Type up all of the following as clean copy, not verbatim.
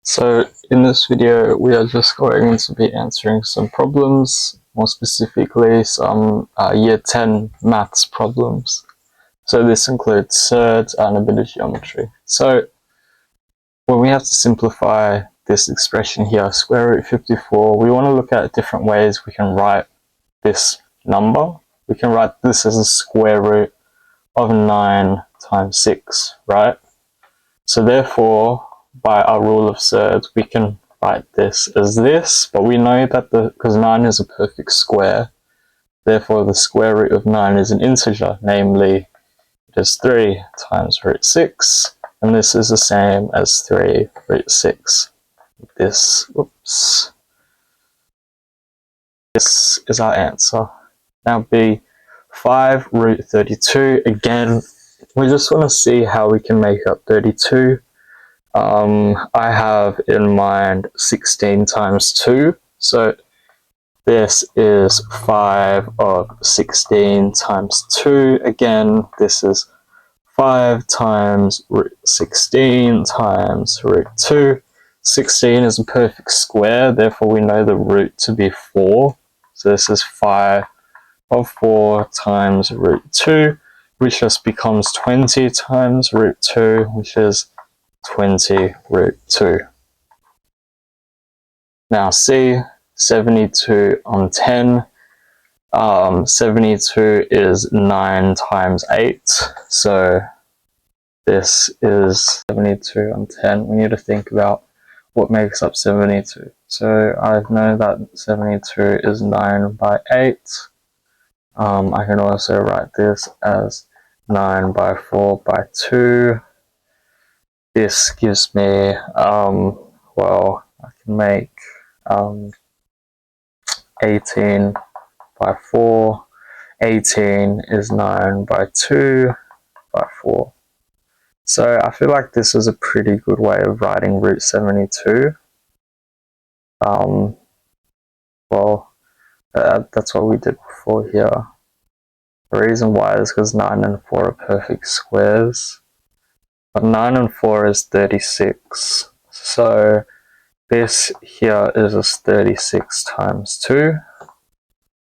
So in this video, we are just going to be answering some problems, more specifically some Year 10 maths problems. So this includes surds and a bit of geometry. So when we have to simplify this expression here, square root 54, we want to look at different ways we can write this number. We can write this as a square root of 9 times 6, right? So therefore, by our rule of surds, we can write this as this, but we know that because 9 is a perfect square, therefore the square root of 9 is an integer, namely it is 3 times root 6, and this is the same as 3 root 6. This is our answer. Now B, 5 root 32, again, we just want to see how we can make up 32. I have in mind 16 times 2, so this is 5 of 16 times 2. Again, this is 5 times root 16 times root 2. 16 is a perfect square, therefore we know the root to be 4. So this is 5 of 4 times root 2, which just becomes 20 times root 2, which is 20 root 2. Now C, 72 on 10. 72 is 9 times 8. So this is 72 on 10. We need to think about what makes up 72. So I know that 72 is 9 by 8. I can also write this as 9 by 4 by 2. This gives me, well, I can make 18 by 4. 18 is 9 by 2 by 4. So I feel like this is a pretty good way of writing root 72. Well, that's what we did before here. The reason why is because 9 and 4 are perfect squares. But 9 and 4 is 36. So this here is 36 times 2.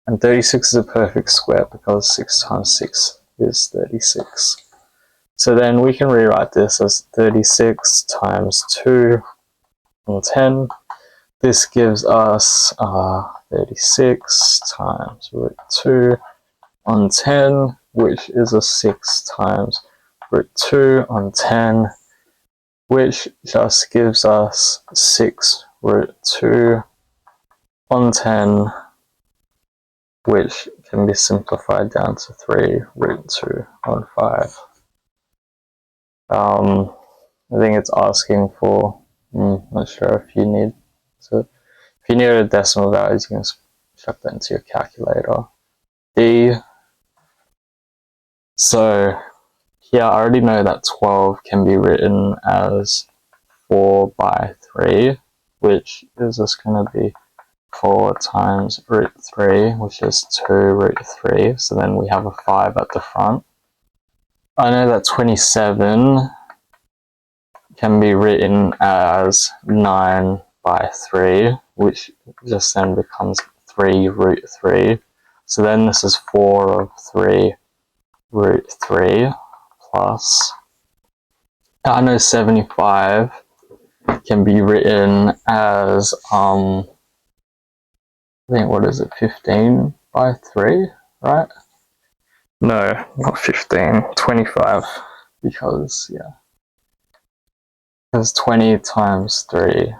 And 36 is a perfect square because 6 times 6 is 36. So then we can rewrite this as 36 times 2 on 10. This gives us 36 times root 2 on 10, which is a 6 times root 2 on 10, which just gives us 6 root 2 on 10, which can be simplified down to 3 root 2 on 5. I think it's asking for, not sure if you need a decimal values, you can chuck that into your calculator. D. So here I already know that 12 can be written as 4 by 3, which is just going to be 4 times root 3, which is 2 root 3. So then we have a 5 at the front. I know that 27 can be written as 9 by 3, which just then becomes 3 root 3. So then this is 4 of 3 root 3 plus, I know 75 can be written as, I think, what is it, 15 by 3, right? No, not 15, 25, because, yeah. Because 20 times 3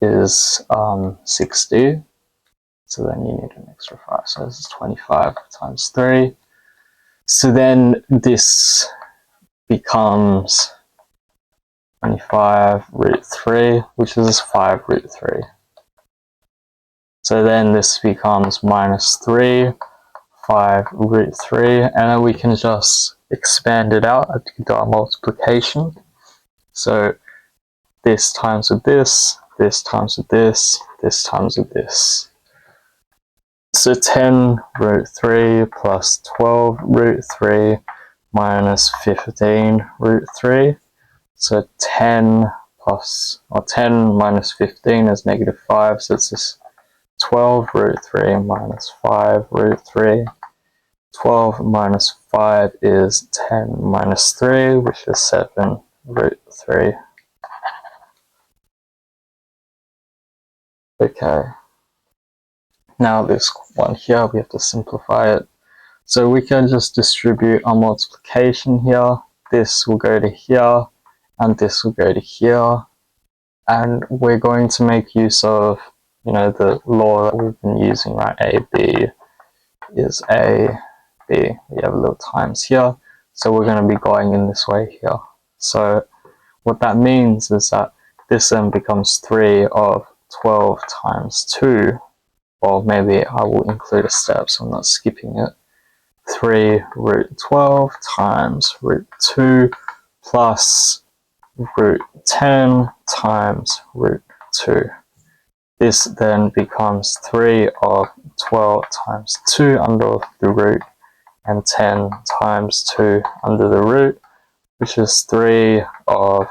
is 60, so then you need an extra 5, so this is 25 times 3. So then this becomes 25 root 3, which is 5 root 3. So then this becomes minus 3, 5 root 3, and then we can just expand it out to do our multiplication. So this times with this, this times with this, this times with this. So 10 root 3 plus 12 root 3 minus 15 root 3. So 10 plus, or 10 minus 15 is negative 5, so it's just 12 root 3 minus 5 root 3. 12 minus 5 is 10 minus 3, which is 7 root 3. Okay. Now this one here, we have to simplify it. So we can just distribute our multiplication here. This will go to here, and this will go to here. And we're going to make use of, the law that we've been using, right? AB is A, B. We have a little times here. So we're going to be going in this way here. So what that means is that this then becomes 3 of 12 times 2. Or maybe I will include a step, so I'm not skipping it. 3 root 12 times root 2 plus root 10 times root 2. This then becomes 3 of 12 times 2 under the root and 10 times 2 under the root, which is 3 of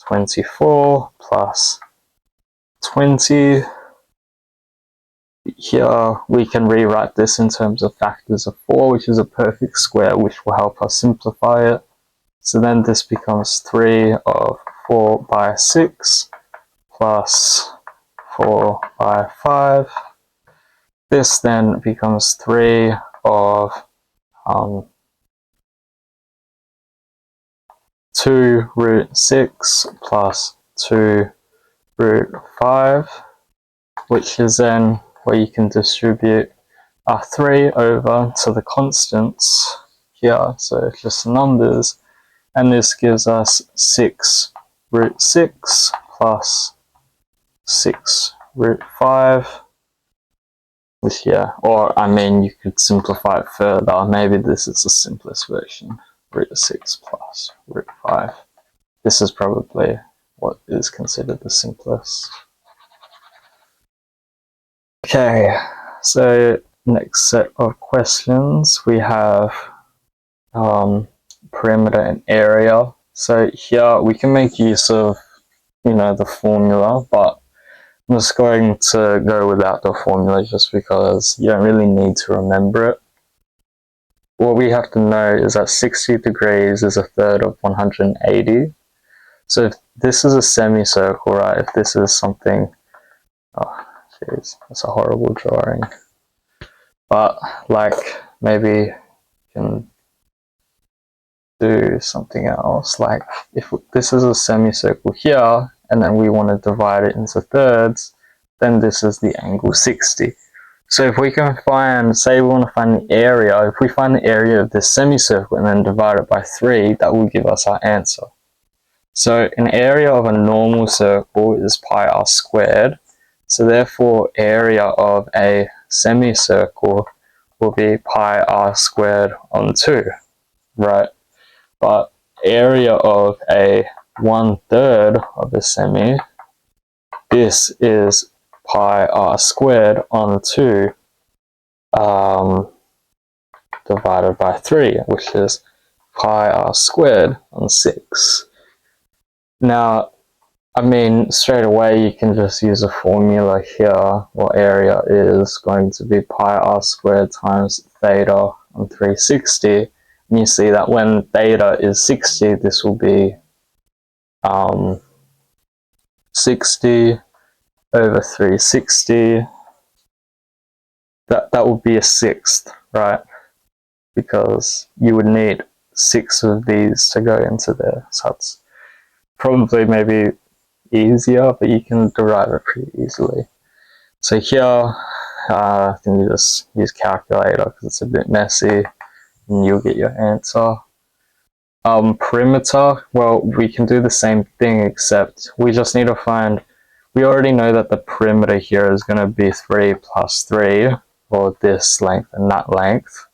24 plus 20. Here we can rewrite this in terms of factors of 4, which is a perfect square, which will help us simplify it. So then this becomes 3 of 4 by 6 plus 4 by 5. This then becomes 3 of 2 root 6 plus 2 root 5, which is then where you can distribute 3 over to the constants here, so just numbers, and this gives us 6 root 6 plus 6 root 5, which or I mean you could simplify it further, maybe this is the simplest version, root 6 plus root 5. This is probably what is considered the simplest. Okay, so next set of questions we have perimeter and area. So here we can make use of the formula, but I'm just going to go without the formula just because you don't really need to remember it. What we have to know is that 60 degrees is a third of 180. So if this is a semicircle, right, if this is something, oh jeez, that's a horrible drawing. But like maybe you can do something else. Like if this is a semicircle here, and then we want to divide it into thirds, then this is the angle 60. So if we can find, say we want to find the area, if we find the area of this semicircle and then divide it by 3, that will give us our answer. So an area of a normal circle is pi r squared. So therefore area of a semicircle will be pi r squared on 2, right? But area of a 1/3 of a semi, this is pi r squared on 2 divided by 3, which is pi r squared on 6. Now, I mean, straight away you can just use a formula here. Well, area is going to be pi r squared times theta on 360. And you see that when theta is 60, this will be 60 over 360. That would be a sixth, right? Because you would need 6 of these to go into there. So that's probably maybe easier, but you can derive it pretty easily. So here, I think you just use calculator because it's a bit messy, and you'll get your answer. Perimeter, well, we can do the same thing, except we just need to find, we already know that the perimeter here is going to be 3 plus 3, or this length and that length.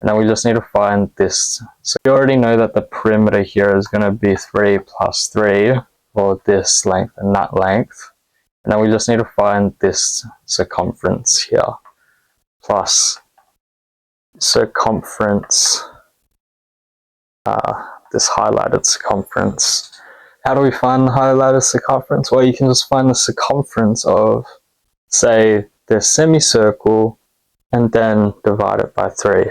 And then we just need to find this. So we already know that the perimeter here is going to be 3 plus 3, or this length and that length. And then we just need to find this circumference here, plus circumference, this highlighted circumference. how do we find the highlighted circumference? Well, you can just find the circumference of, say, the semicircle and then divide it by 3.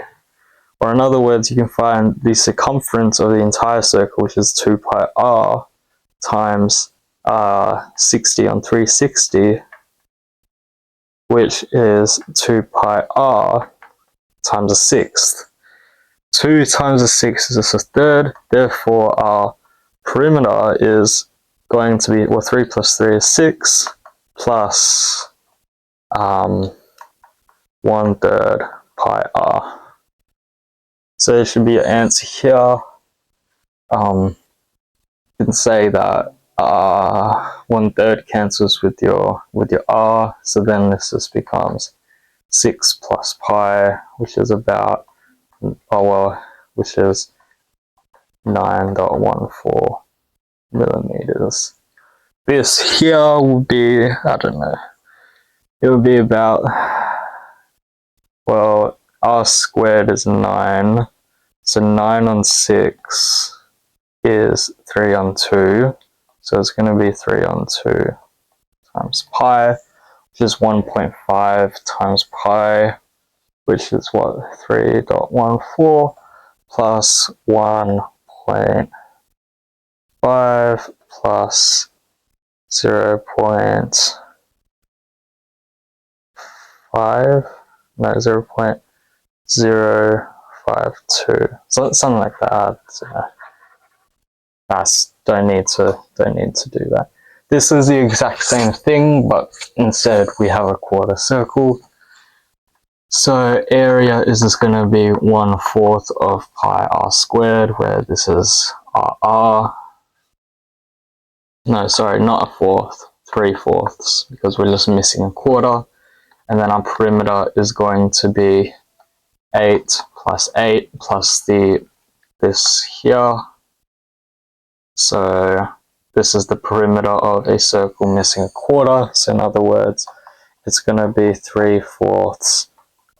Or in other words, you can find the circumference of the entire circle, which is 2 pi r times 60 on 360, which is 2 pi r times a sixth. 2 times a sixth is just a third, therefore our perimeter is going to be, well, 3 plus 3 is 6, plus 1/3 pi r. So there should be an answer here. You can say that 1/3 cancels with your r, so then this just becomes 6 plus pi, which is about, which is 9.14 millimeters. This here would be, I don't know, it would be about, well, r squared is 9, so 9 on 6 is 3 on 2, so it's going to be 3 on 2 times pi, which is 1.5 times pi, which is what, 3.14 plus 1.5 plus 0.5, no, 0.052, so something like that. Don't need to do that. This is the exact same thing, but instead we have a quarter circle. So area is just going to be 1/4 of pi r squared, where this is r. No, sorry, not a fourth, 3/4, because we're just missing a quarter. And then our perimeter is going to be 8 plus 8 plus this here. So this is the perimeter of a circle missing a quarter. So in other words, it's going to be 3/4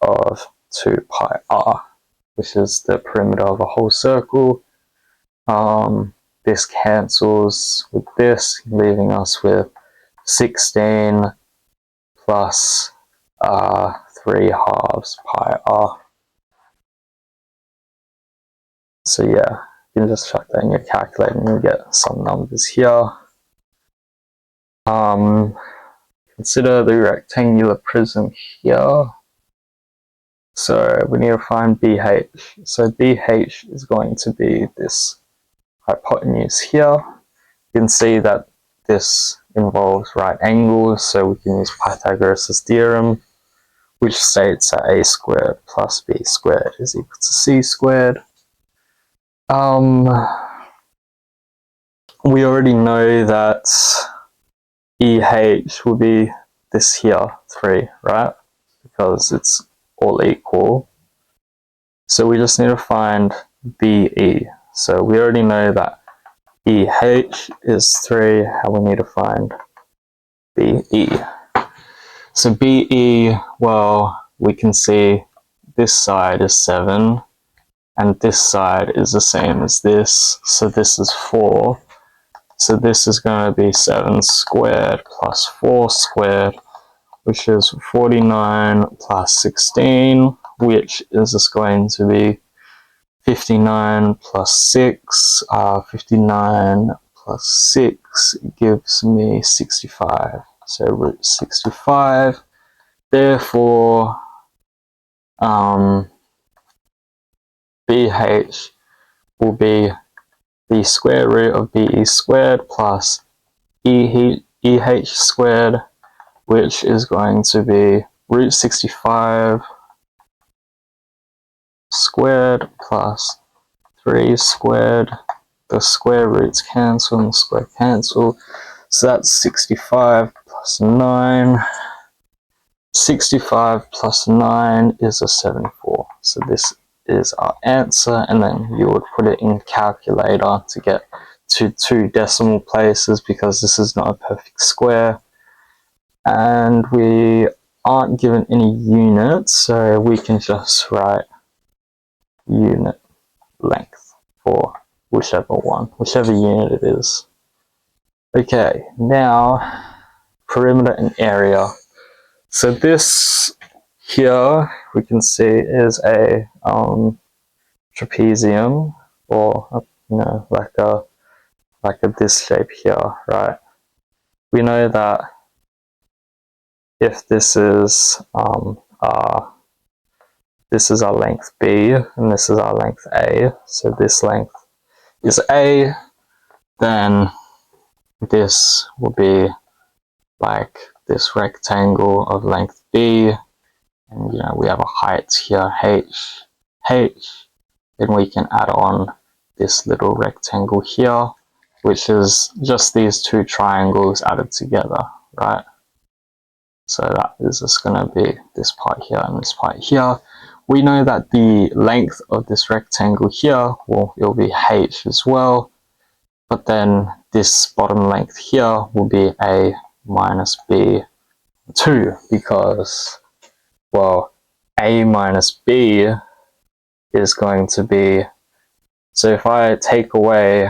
of 2 pi r, which is the perimeter of a whole circle. This cancels with this, leaving us with 16 plus 3/2 pi r. So yeah, you can just chuck that in your calculator and you'll get some numbers here. Consider the rectangular prism here. So we need to find BH. So BH is going to be this hypotenuse here. You can see that this involves right angles, so we can use Pythagoras' theorem, which states that a squared plus b squared is equal to c squared. We already know that EH will be this here, 3, right? Because it's all equal. So we just need to find BE. So we already know that EH is 3, how we need to find BE. So BE, well, we can see this side is 7, and this side is the same as this, so this is 4. So this is going to be 7 squared plus 4 squared, which is 49 plus 16, which is just going to be 59 plus 6. 59 plus 6 gives me 65. So root 65. Therefore, BH will be the square root of BE squared plus EH squared, which is going to be root 65 squared plus 3 squared. The square roots cancel and the square cancel. So that's 65 plus 9. 65 plus 9 is a 74. So this is our answer, and then you would put it in calculator to get to 2 decimal places, because this is not a perfect square. And we aren't given any units, so we can just write unit length for whichever unit it is. Okay, now perimeter and area. So this here we can see is a trapezium, or like a this shape here, right? We know that if this is our length B and this is our length A, so this length is A, then this will be like this rectangle of length B, and we have a height here H, then we can add on this little rectangle here, which is just these two triangles added together, right? So that is just going to be this part here and this part here. We know that the length of this rectangle here will be H as well, but then this bottom length here will be A minus B2, because, well, A minus B is going to be, so if I take away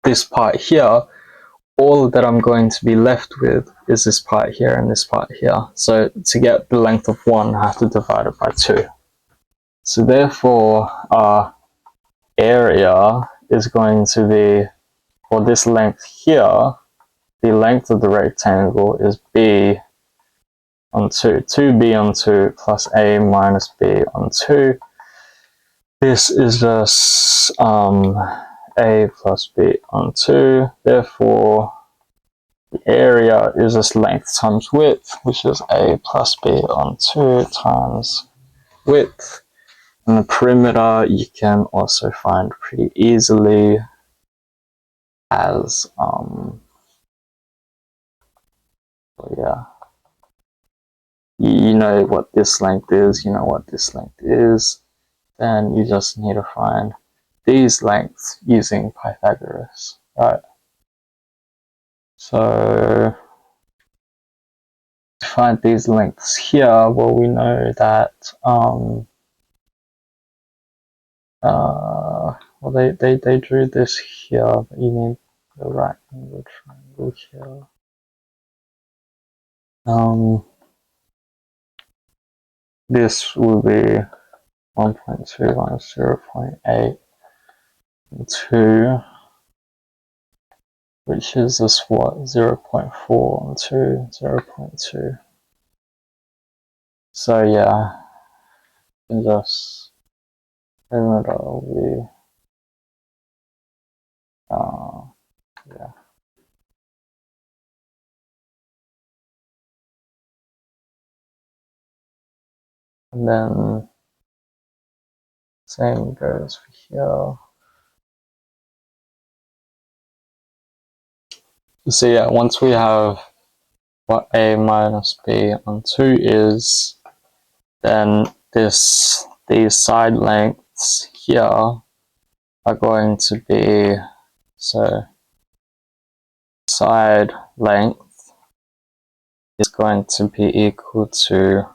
this part here, all that I'm going to be left with is this part here and this part here. So to get the length of 1, I have to divide it by 2. So therefore, our area is going to be, for this length here, the length of the rectangle is B on 2. 2B on 2 plus A minus B on 2. This is just A plus B on 2. Therefore, the area is just length times width, which is A plus B on 2 times width. And the perimeter you can also find pretty easily as, yeah, you know what this length is, then you just need to find these lengths using Pythagoras, right? So to find these lengths here, well, we know that well, they drew this here, but you need the right angle triangle here. This will be 1.2 minus 0.8 and 2, which is this what, 0.4 and 2, 0.2. So yeah, you can just perimeter will be yeah. And then same goes for here. So yeah, once we have what A minus B on 2 is, then these side lengths here are going to be, so side length is going to be equal to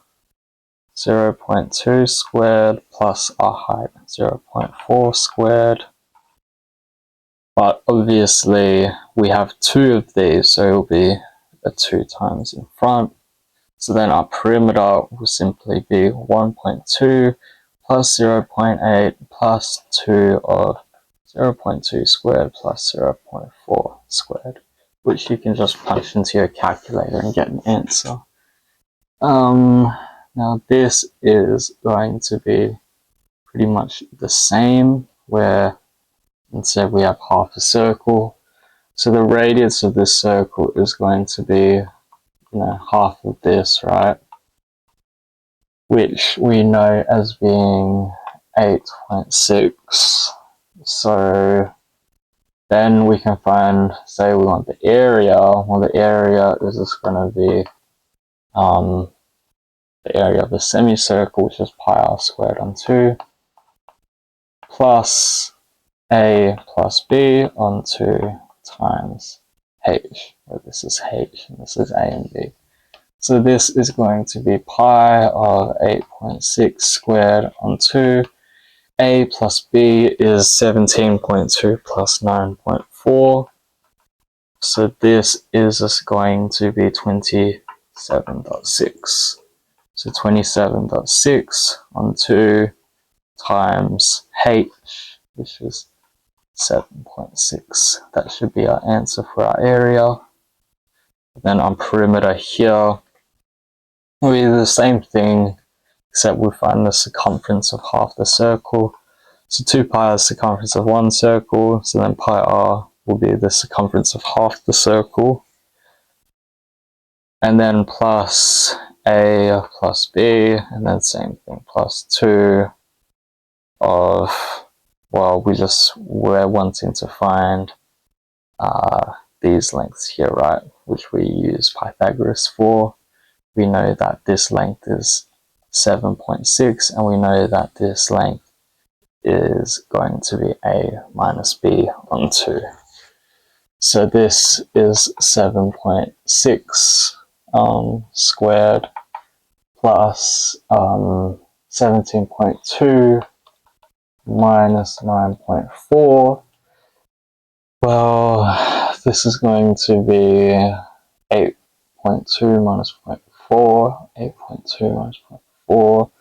0.2 squared plus our height 0.4 squared. But obviously we have 2 of these, so it will be a 2 times in front. So then our perimeter will simply be 1.2 plus 0.8 plus 2 of 0.2 squared plus 0.4 squared, which you can just punch into your calculator and get an answer. Now this is going to be pretty much the same, where instead we have half a circle. So the radius of this circle is going to be, half of this, right? Which we know as being 8.6. So then we can find, say we want the area. Well, the area is just going to be the area of the semicircle, which is pi r squared on 2, plus A plus B on 2 times H, where this is H and this is A and B. So this is going to be pi of 8.6 squared on 2. A plus B is 17.2 plus 9.4. So this is just going to be 27.6. So 27.6 on 2 times h, which is 7.6. That should be our answer for our area. Then on perimeter here, we do the same thing, except we find the circumference of half the circle. So 2 pi is the circumference of one circle, so then pi r will be the circumference of half the circle. And then plus a plus b, and then same thing, plus 2 of, well, we're wanting to find these lengths here, right, which we use Pythagoras for. We know that this length is 7.6, and we know that this length is going to be a minus b on 2. So this is 7.6 squared plus 17.2 minus 9.4. Well, this is going to be 8.2 minus 0.4, 8.2 minus 0.4,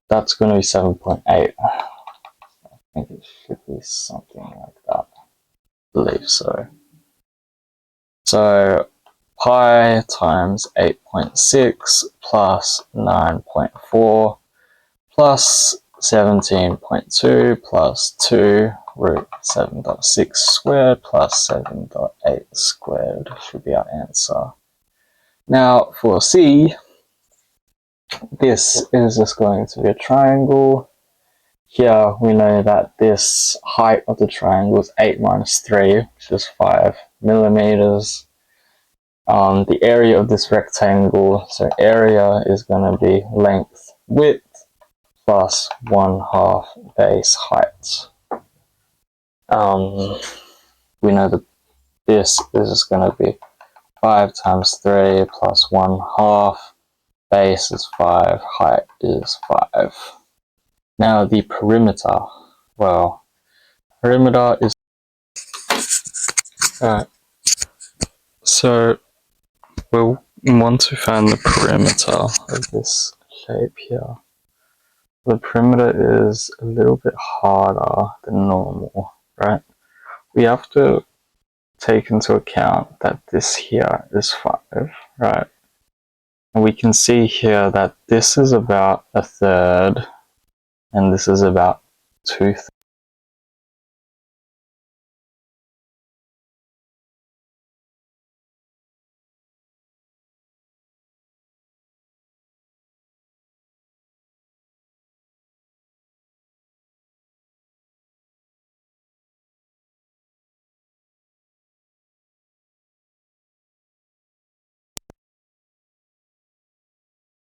that's going to be 7.8. I think it should be something like that. I believe so. So pi times 8.6 plus 9.4 plus 17.2 plus 2 root 7.6 squared plus 7.8 squared should be our answer. Now for C, this is just going to be a triangle. Here we know that this height of the triangle is 8 minus 3, which is 5 millimeters. The area of this rectangle, so area is going to be length width plus 1/2 base height. We know that this is going to be 5 times 3 plus 1/2. Base is 5, height is 5. Now the perimeter. Well, perimeter is... so we'll want to find the perimeter of this shape here. The perimeter is a little bit harder than normal, right? We have to take into account that this here is 5, right? And we can see here that this is about 1/3 and this is about 2/3.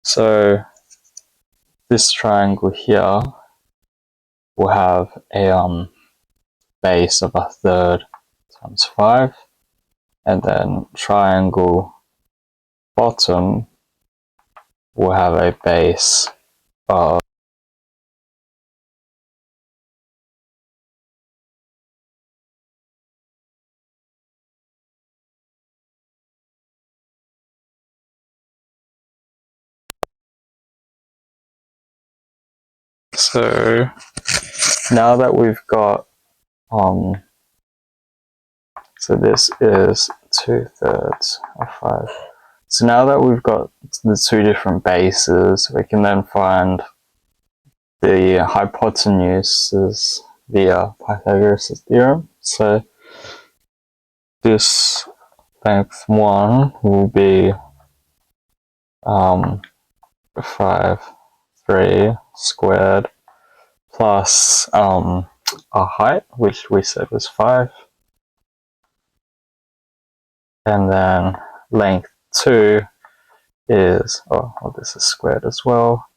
So this triangle here will have a base of 1/3 times 5, and then triangle bottom will have a base of so now that we've got so this is 2/3 of 5. So now that we've got the two different bases, we can then find the hypotenuses via Pythagoras' theorem. So this length 1 will be 5, 3 squared plus our height, which we said was 5, and then length 2 is, oh, this is squared as well,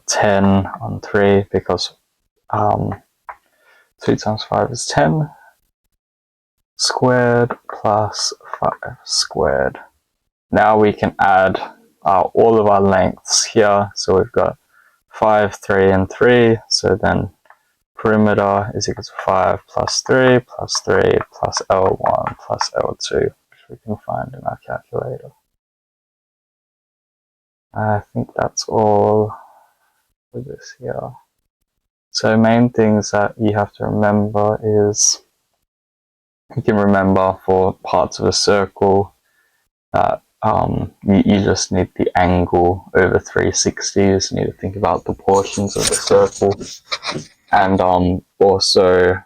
10 on 3, because 2 times 5 is 10 squared plus 5 squared. Now we can add all of our lengths here. So we've got 5, 3, and 3. So then perimeter is equal to 5 plus 3 plus 3 plus L1 plus L2, which we can find in our calculator. I think that's all for this here. So main things that you have to remember is, you can remember for parts of a circle that you just need the angle over 360. You just need to think about the portions of the circle, and also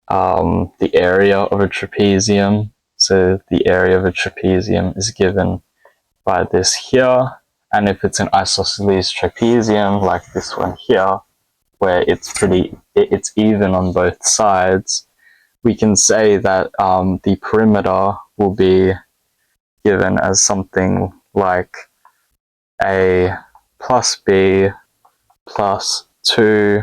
the area of a trapezium. So the area of a trapezium is given by this here, and if it's an isosceles trapezium like this one here, where it's even on both sides, we can say that the perimeter will be given as something like a plus b plus 2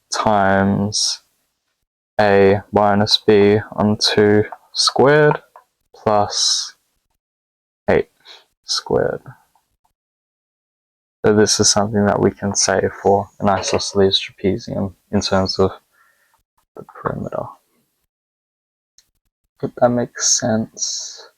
times a minus b on 2 squared plus 8 squared. So this is something that we can say for an isosceles trapezium in terms of the perimeter. If that makes sense.